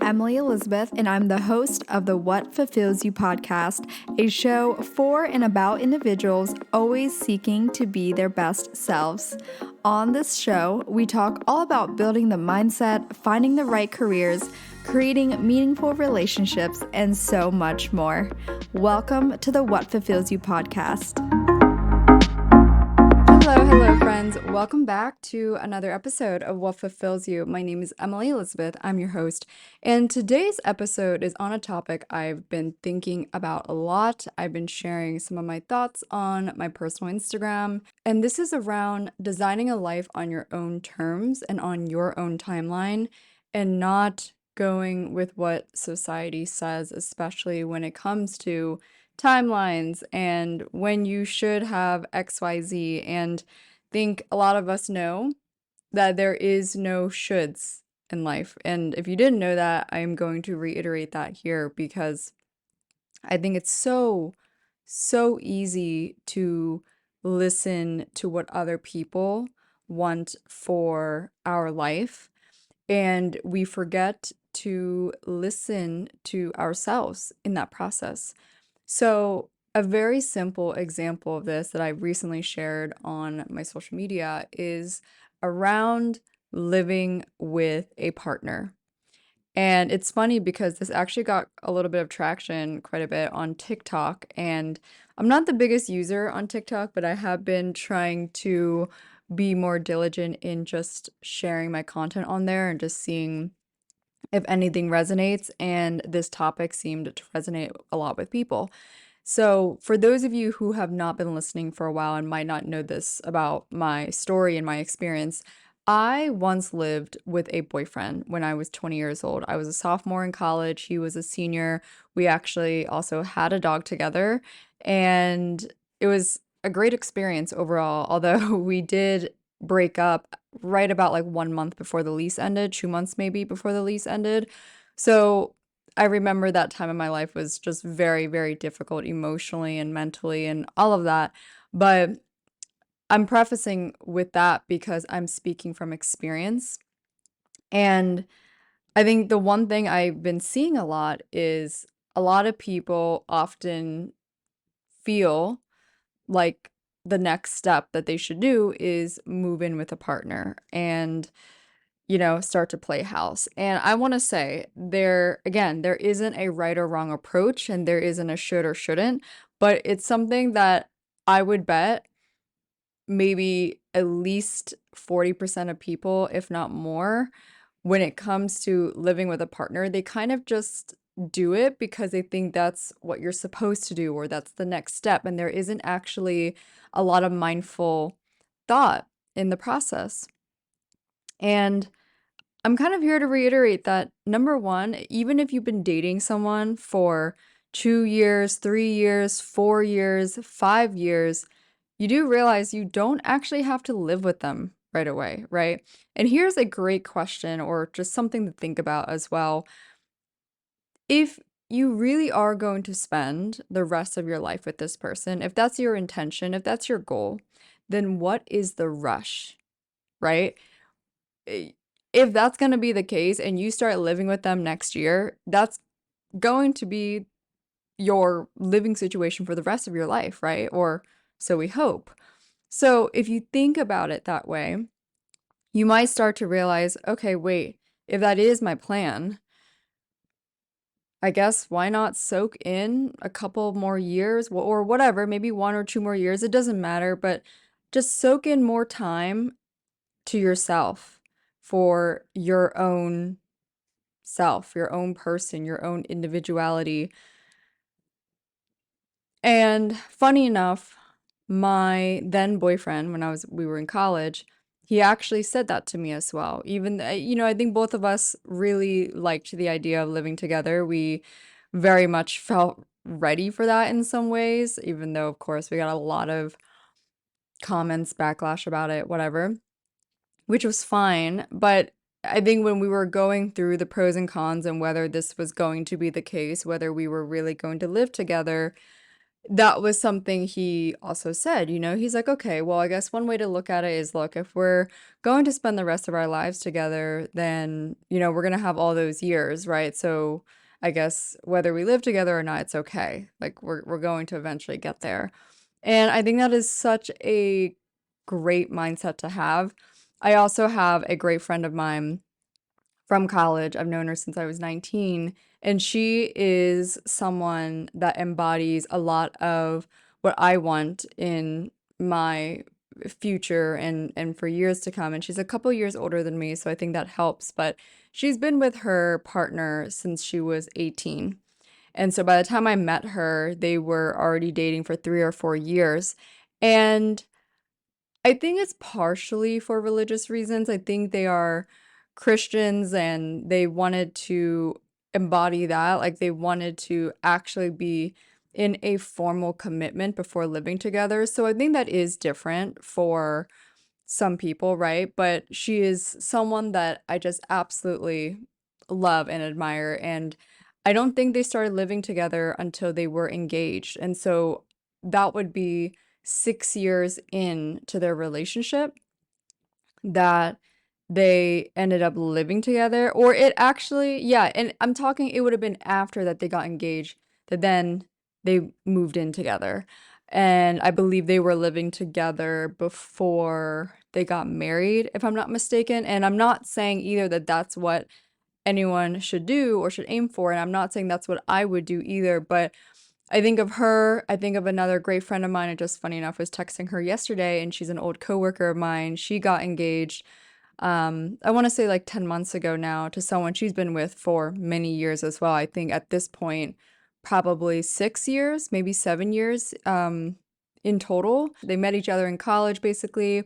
Emily Elizabeth, and I'm the host of the What Fulfills You podcast, a show for and about individuals always seeking to be their best selves. On this show, we talk all about building the mindset, finding the right careers, creating meaningful relationships, and so much more. Welcome to the What Fulfills You podcast. Hello, friends. Welcome back to another episode of What Fulfills You. My name is Emily Elizabeth. I'm your host. And today's episode is on a topic I've been thinking about a lot. I've been sharing some of my thoughts on my personal Instagram. And this is around designing a life on your own terms and on your own timeline and not going with what society says, especially when it comes to timelines and when you should have XYZ. And think a lot of us know that there is no shoulds in life. And if you didn't know that, I am going to reiterate that here because I think it's so easy to listen to what other people want for our life. And we forget to listen to ourselves in that process. So, a very simple example of this that I recently shared on my social media is around living with a partner. And it's funny because this actually got a little bit of traction, quite a bit on TikTok. And I'm not the biggest user on TikTok, but I have been trying to be more diligent in just sharing my content on there and just seeing if anything resonates. And this topic seemed to resonate a lot with people. So, for those of you who have not been listening for a while and might not know this about my story and my experience, I once lived with a boyfriend when I was 20 years old. I was a sophomore in college, he was a senior. We actually also had a dog together, and it was a great experience overall, although we did break up right about like 1 month before the lease ended, 2 months maybe before the lease ended. So, I remember that time in my life was just very, very difficult emotionally and mentally and all of that. But I'm prefacing with that because I'm speaking from experience. And I think the one thing I've been seeing a lot is a lot of people often feel like the next step that they should do is move in with a partner and start to play house. And I want to say there isn't a right or wrong approach and there isn't a should or shouldn't, but it's something that I would bet maybe at least 40% of people, if not more, when it comes to living with a partner, they kind of just do it because they think that's what you're supposed to do or that's the next step. And there isn't actually a lot of mindful thought in the process. And I'm kind of here to reiterate that number one, even if you've been dating someone for 2 years, 3 years, 4 years, 5 years, you do realize you don't actually have to live with them right away, right? And here's a great question or just something to think about as well. If you really are going to spend the rest of your life with this person, if that's your intention, if that's your goal, then what is the rush, right? i- if that's going to be the case and you start living with them next year, that's going to be your living situation for the rest of your life, right? Or so we hope. So if you think about it that way, you might start to realize, okay, wait, if that is my plan, I guess why not soak in a couple more years or whatever, maybe 1 or 2 more years, it doesn't matter, but just soak in more time to yourself for your own self, your own person, your own individuality. And funny enough, my then boyfriend, when we were in college, he actually said that to me as well. Even, I think both of us really liked the idea of living together. We very much felt ready for that in some ways, even though, of course, we got a lot of comments, backlash about it, whatever, which was fine. But I think when we were going through the pros and cons and whether this was going to be the case, whether we were really going to live together, that was something he also said, he's like, okay, well, I guess one way to look at it is, look, if we're going to spend the rest of our lives together, then, we're going to have all those years, right? So I guess whether we live together or not, it's okay. Like we're going to eventually get there. And I think that is such a great mindset to have. I also have a great friend of mine from college. I've known her since I was 19, and she is someone that embodies a lot of what I want in my future and for years to come. And she's a couple years older than me, so I think that helps. But she's been with her partner since she was 18. And so by the time I met her, they were already dating for 3 or 4 years. And I think it's partially for religious reasons. I think they are Christians and they wanted to embody that. Like they wanted to actually be in a formal commitment before living together. So I think that is different for some people, right? But she is someone that I just absolutely love and admire. And I don't think they started living together until they were engaged. And so that would be 6 years into their relationship that they ended up living together. Or it actually, yeah, and I'm talking, it would have been after that they got engaged that then they moved in together. And I believe they were living together before they got married, if I'm not mistaken. And I'm not saying either that that's what anyone should do or should aim for. And I'm not saying that's what I would do either. But I think of her, I think of another great friend of mine. And just funny enough, I was texting her yesterday, and she's an old coworker of mine. She got engaged, I want to say like 10 months ago now, to someone she's been with for many years as well. I think at this point, probably 6 years, maybe 7 years, in total. They met each other in college basically.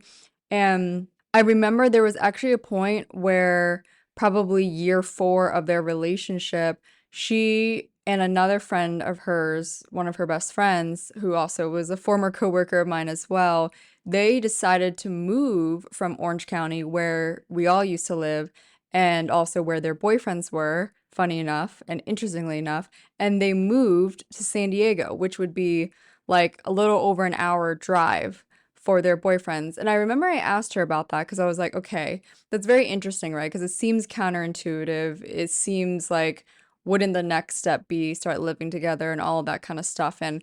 And I remember there was actually a point where probably year 4 of their relationship, she and another friend of hers, one of her best friends, who also was a former coworker of mine as well, they decided to move from Orange County, where we all used to live, and also where their boyfriends were, funny enough and interestingly enough, and they moved to San Diego, which would be like a little over an hour drive for their boyfriends. And I remember I asked her about that because I was like, okay, that's very interesting, right? Because it seems counterintuitive. It seems like, wouldn't the next step be start living together and all of that kind of stuff? And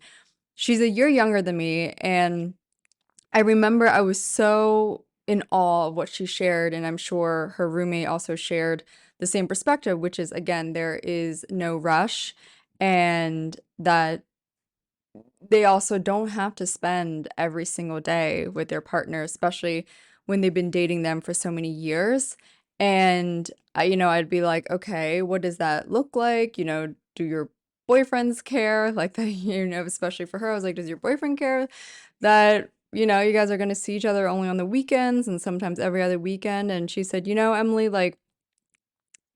she's a year younger than me, and I remember I was so in awe of what she shared, and I'm sure her roommate also shared the same perspective, which is, again, there is no rush, and that they also don't have to spend every single day with their partner, especially when they've been dating them for so many years. And I'd be like, okay, what does that look like? Do your boyfriends care? Like that, especially for her, I was like, does your boyfriend care that, you guys are going to see each other only on the weekends and sometimes every other weekend? And she said, Emily, like,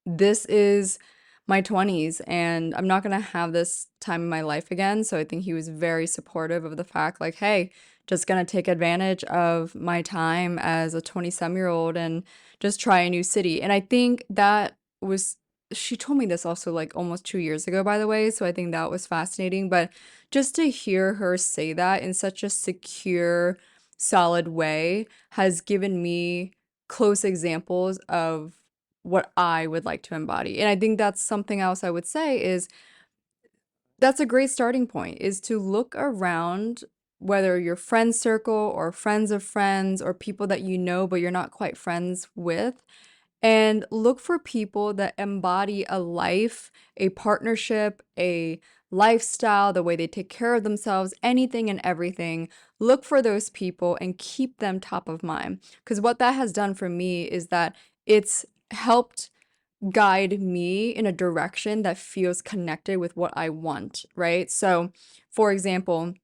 this is my 20s and I'm not going to have this time in my life again. So I think he was very supportive of the fact, like, hey, just going to take advantage of my time as a 20-some-year-old and just try a new city. And I think that was, she told me this also like almost 2 years ago, by the way. So I think that was fascinating. But just to hear her say that in such a secure, solid way has given me close examples of what I would like to embody. And I think that's something else I would say is that's a great starting point, is to look around, whether your friend circle or friends of friends or people that you know but you're not quite friends with, and look for people that embody a life, a partnership, a lifestyle, the way they take care of themselves, anything and everything. Look for those people and keep them top of mind. Because what that has done for me is that it's helped guide me in a direction that feels connected with what I want, right? So, for example,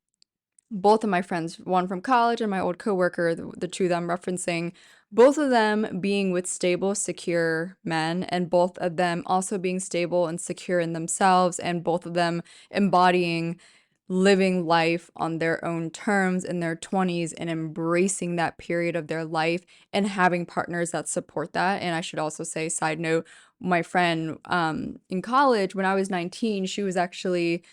both of my friends, one from college and my old coworker, the two that I'm referencing, both of them being with stable, secure men, and both of them also being stable and secure in themselves, and both of them embodying living life on their own terms in their 20s and embracing that period of their life and having partners that support that. And I should also say, side note, my friend in college, when I was 19, she was actually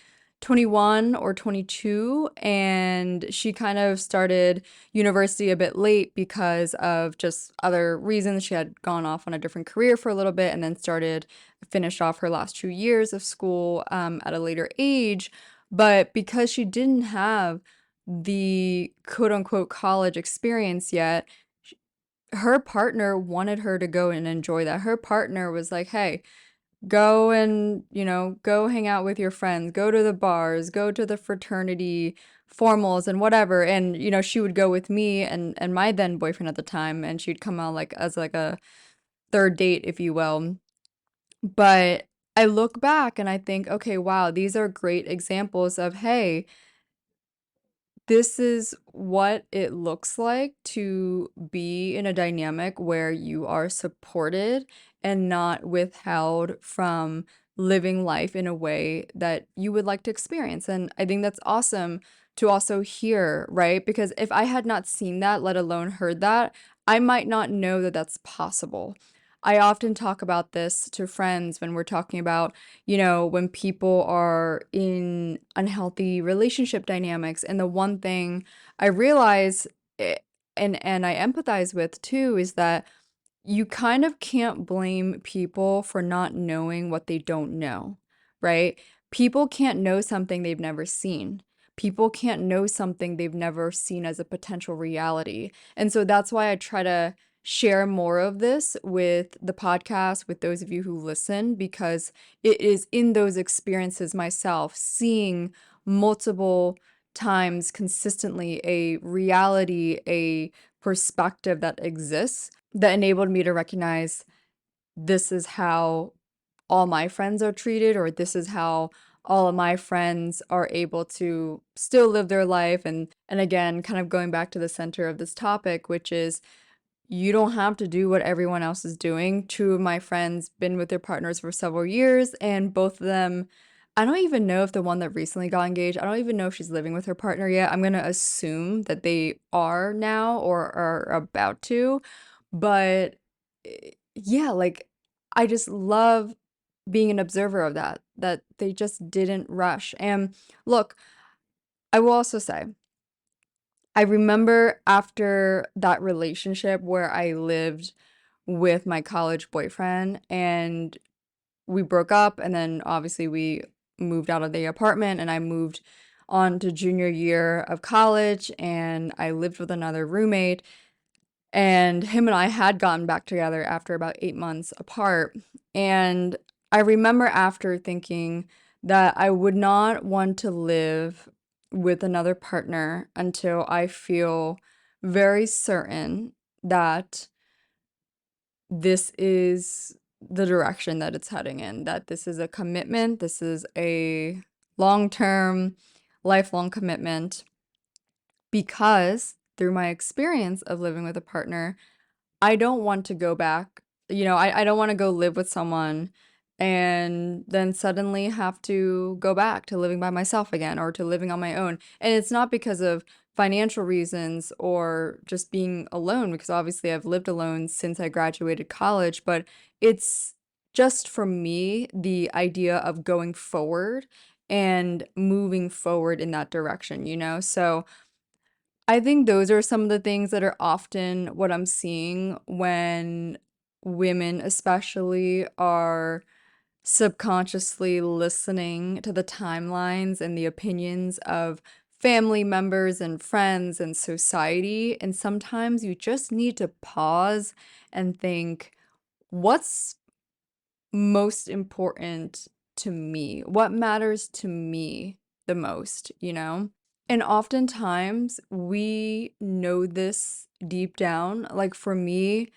21 or 22, and she kind of started university a bit late because of just other reasons. She had gone off on a different career for a little bit and then finished off her last 2 years of school at a later age. But because she didn't have the quote unquote college experience yet, sh- her partner wanted her to go and enjoy that. Her partner was like, hey, go and, go hang out with your friends, go to the bars, go to the fraternity formals and whatever. And, she would go with me and my then boyfriend at the time, and she'd come out like as like a third date, if you will. But I look back and I think, okay, wow, these are great examples of, hey, this is what it looks like to be in a dynamic where you are supported and not withheld from living life in a way that you would like to experience. And I think that's awesome to also hear, right? Because if I had not seen that, let alone heard that, I might not know that that's possible. I often talk about this to friends when we're talking about, when people are in unhealthy relationship dynamics. And the one thing I realize and I empathize with too is that you kind of can't blame people for not knowing what they don't know, right? People can't know something they've never seen. People can't know something they've never seen as a potential reality. And so that's why I try to share more of this with the podcast, with those of you who listen, because it is in those experiences myself, seeing multiple times consistently a reality, a perspective that exists that enabled me to recognize this is how all my friends are treated, or this is how all of my friends are able to still live their life. And again, kind of going back to the center of this topic, which is you don't have to do what everyone else is doing. Two of my friends been with their partners for several years, and both of them, I don't even know if the one that recently got engaged, I don't even know if she's living with her partner yet. I'm gonna assume that they are now or are about to. But yeah, like I just love being an observer of that they just didn't rush. And look, I will also say, I remember after that relationship where I lived with my college boyfriend and we broke up, and then obviously we moved out of the apartment and I moved on to junior year of college and I lived with another roommate, and him and I had gotten back together after about 8 months apart. And I remember after thinking that I would not want to live with another partner until I feel very certain that this is the direction that it's heading in, that this is a commitment, this is a long-term, lifelong commitment, because through my experience of living with a partner, I don't want to go back. I don't want to go live with someone and then suddenly have to go back to living by myself again or to living on my own. And it's not because of financial reasons or just being alone, because obviously I've lived alone since I graduated college, but it's just for me the idea of going forward and moving forward in that direction. So I think those are some of the things that are often what I'm seeing when women, especially, are subconsciously listening to the timelines and the opinions of family members and friends and society. And sometimes you just need to pause and think, what's most important to me? What matters to me the most? And oftentimes we know this deep down. Like for me,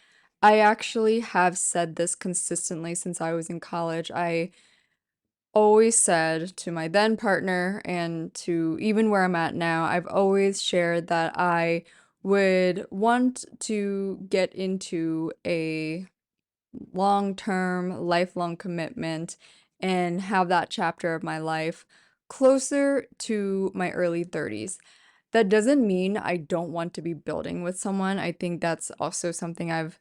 I actually have said this consistently since I was in college. I always said to my then partner and to even where I'm at now, I've always shared that I would want to get into a long-term, lifelong commitment and have that chapter of my life closer to my early 30s. That doesn't mean I don't want to be building with someone. I think that's also something I've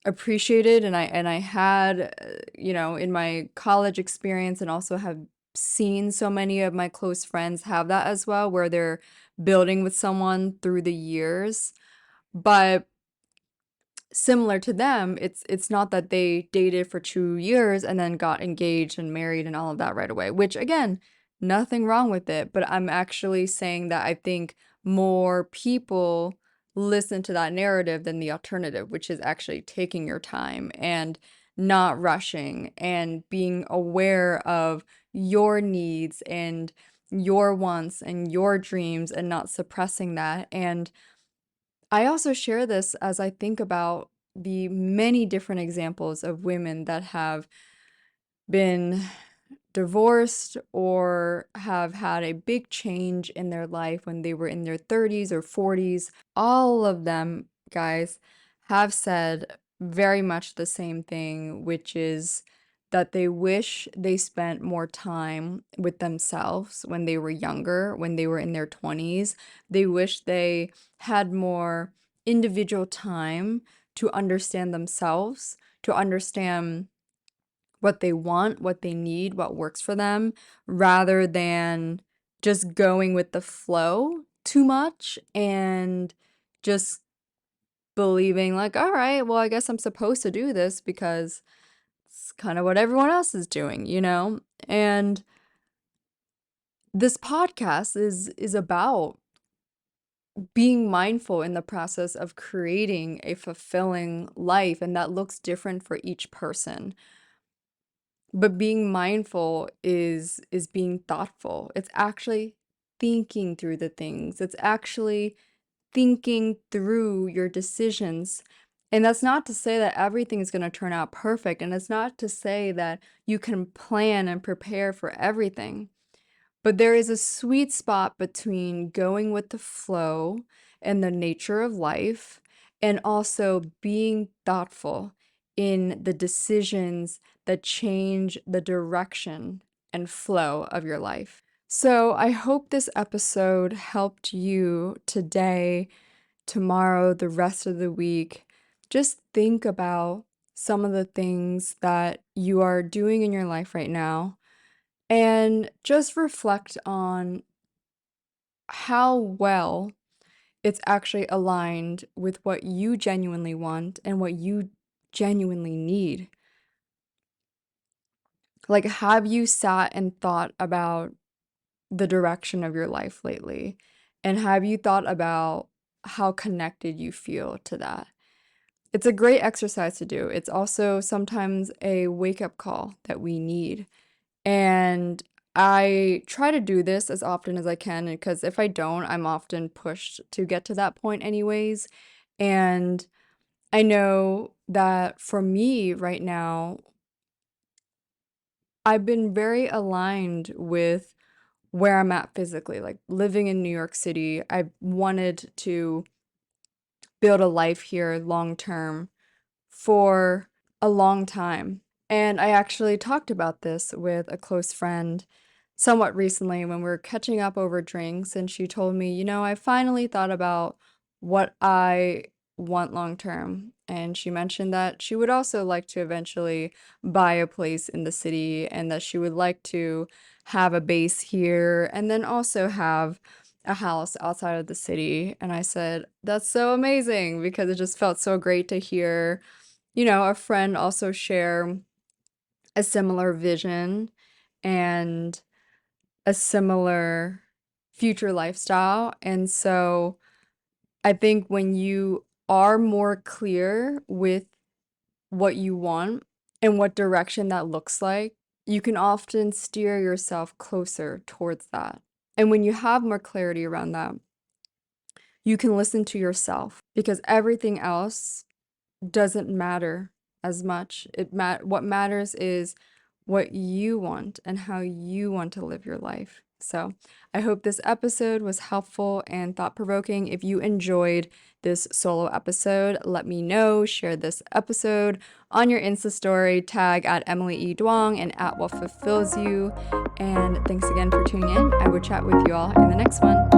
appreciated, and I had, in my college experience, and also have seen so many of my close friends have that as well, where they're building with someone through the years. But similar to them, it's not that they dated for 2 years and then got engaged and married and all of that right away, which again, nothing wrong with it. But I'm actually saying that I think more people listen to that narrative than the alternative, which is actually taking your time and not rushing and being aware of your needs and your wants and your dreams and not suppressing that. And I also share this as I think about the many different examples of women that have been divorced or have had a big change in their life when they were in their 30s or 40s. All of them, guys, have said very much the same thing, which is that they wish they spent more time with themselves when they were younger, when they were in their 20s. They wish they had more individual time to understand themselves, to understand what they want, what they need, what works for them, rather than just going with the flow too much and just believing, like, all right, well, I guess I'm supposed to do this because it's kind of what everyone else is doing, you know? And this podcast is about being mindful in the process of creating a fulfilling life, and that looks different for each person. But being mindful is being thoughtful. It's actually thinking through the things. It's actually thinking through your decisions. And that's not to say that everything is going to turn out perfect. And it's not to say that you can plan and prepare for everything. But there is a sweet spot between going with the flow and the nature of life and also being thoughtful in the decisions that change the direction and flow of your life. So I hope this episode helped you today, tomorrow, the rest of the week. Just think about some of the things that you are doing in your life right now and just reflect on how well it's actually aligned with what you genuinely want and what you genuinely need. Like, have you sat and thought about the direction of your life lately? And have you thought about how connected you feel to that? It's a great exercise to do. It's also sometimes a wake-up call that we need. And I try to do this as often as I can because if I don't, I'm often pushed to get to that point anyways. And I know that for me right now, I've been very aligned with where I'm at physically. Like living in New York City, I've wanted to build a life here long term for a long time. And I actually talked about this with a close friend somewhat recently when we were catching up over drinks, and she told me, I finally thought about what I want long term. And she mentioned that she would also like to eventually buy a place in the city and that she would like to have a base here and then also have a house outside of the city. And I said, that's so amazing because it just felt so great to hear, a friend also share a similar vision and a similar future lifestyle. And so I think when you are more clear with what you want and what direction that looks like, you can often steer yourself closer towards that. And when you have more clarity around that, you can listen to yourself because everything else doesn't matter as much. What matters is what you want and how you want to live your life. So, I hope this episode was helpful and thought-provoking. If you enjoyed this solo episode, let me know. Share this episode on your Insta story, tag at Emily E. Duong and at What Fulfills You. And thanks again for tuning in. I will chat with you all in the next one.